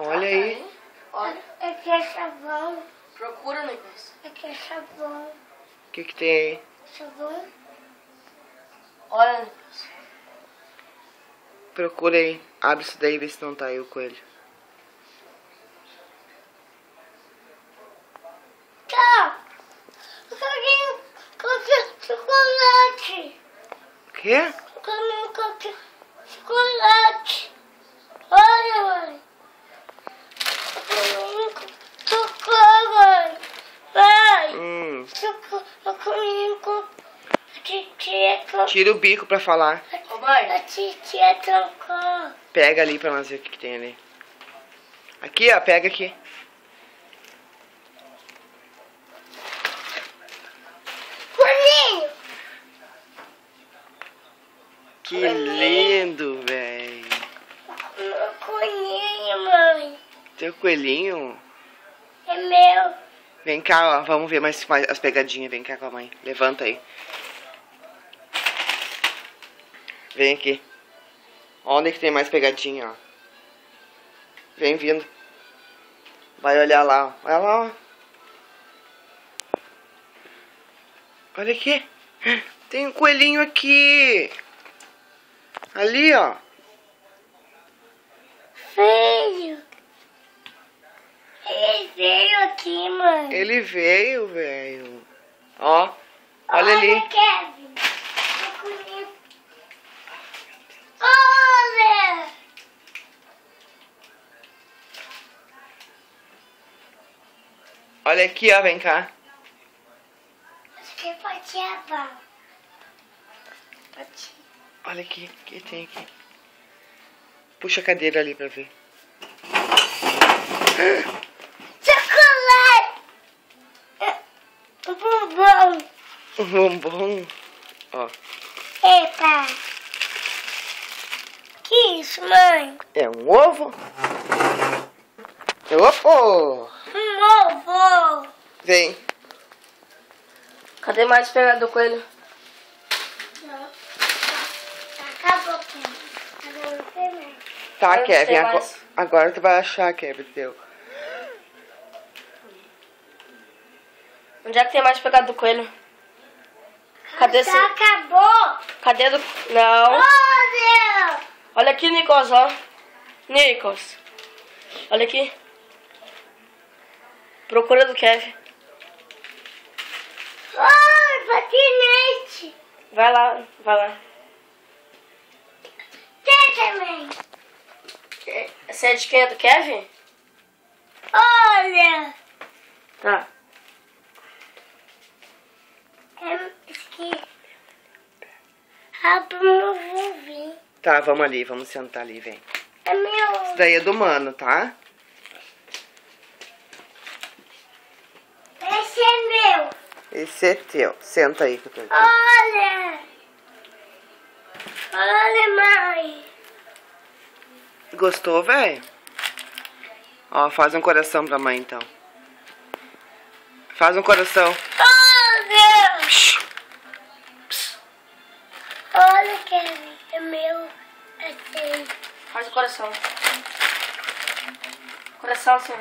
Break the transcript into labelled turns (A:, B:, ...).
A: Olha aí.
B: Olha.
C: Aqui é sabão.
B: Procura, Nicolas.
C: Aqui é sabão.
A: O que tem aí?
C: Sabão.
B: Olha, Nicolas.
A: Procura aí. Abre isso daí e vê se não tá aí o coelho.
C: Tá. Eu quero chocolate.
A: O quê?
C: Eu quero chocolate. Olha, mãe. Chocolate. Vai. Eu comi com a titia.
A: Tira o bico pra falar.
B: Ô, mãe.
C: A titia trocou.
A: Pega ali pra nós ver o que tem ali. Aqui, ó. Pega aqui.
C: Coelhinho.
A: Que lindo, velho.
C: Meu coelhinho, mãe.
A: Teu coelhinho.
C: É meu.
A: Vem cá, ó. Vamos ver mais as pegadinhas. Vem cá com a mãe. Levanta aí. Vem aqui. Onde que tem mais pegadinha, ó. Vem vindo. Vai olhar lá, ó. Olha lá, ó. Olha aqui. Tem um coelhinho aqui. Ali, ó.
C: Veio. Ele veio aqui, mãe.
A: Ele veio, velho. Ó. Olha ali.
C: Kevin. Eu comi. Olha.
A: Olha aqui, ó. Vem cá.
C: Acho que pode levar.
A: Olha aqui. O que tem aqui? Puxa a cadeira ali pra ver.
C: Chocolate. Um bombom.
A: Um bombom. Ó.
C: Eita. Que isso, mãe?
A: É um ovo? Opa!
C: Um ovo.
A: Vem.
B: Cadê mais pegada do coelho?
C: Não. Acabou, Kevin. Agora não tem mais.
A: Tá,
B: Eu não
A: Kevin.
B: sei mais.
A: Agora tu vai achar, Kevin, teu.
B: Onde é que tem mais pegada do coelho? Cadê esse?
C: Já acabou.
B: Cadê do... Não.
C: Olha.
B: Olha aqui, Nicolas, ó. Nicolas. Olha aqui. Procura do Kevin.
C: Ai, patinete.
B: Vai lá, vai lá.
C: Tem também.
B: Essa é de quem? É do Kevin?
C: Olha.
B: Tá.
C: É aqui. Abre meu vovinho.
A: Tá, vamos ali. Vamos sentar ali, vem.
C: É meu.
A: Isso daí é do mano, tá?
C: Esse é meu.
A: Esse é teu. Senta aí que eu tô aqui.
C: Olha. Olha, mãe.
A: Gostou, velho? Ó, faz um coração pra mãe, então. Faz um coração.
C: Olha. Olha, Kevin. É meu. É seu.
B: Faz o coração. Coração assim.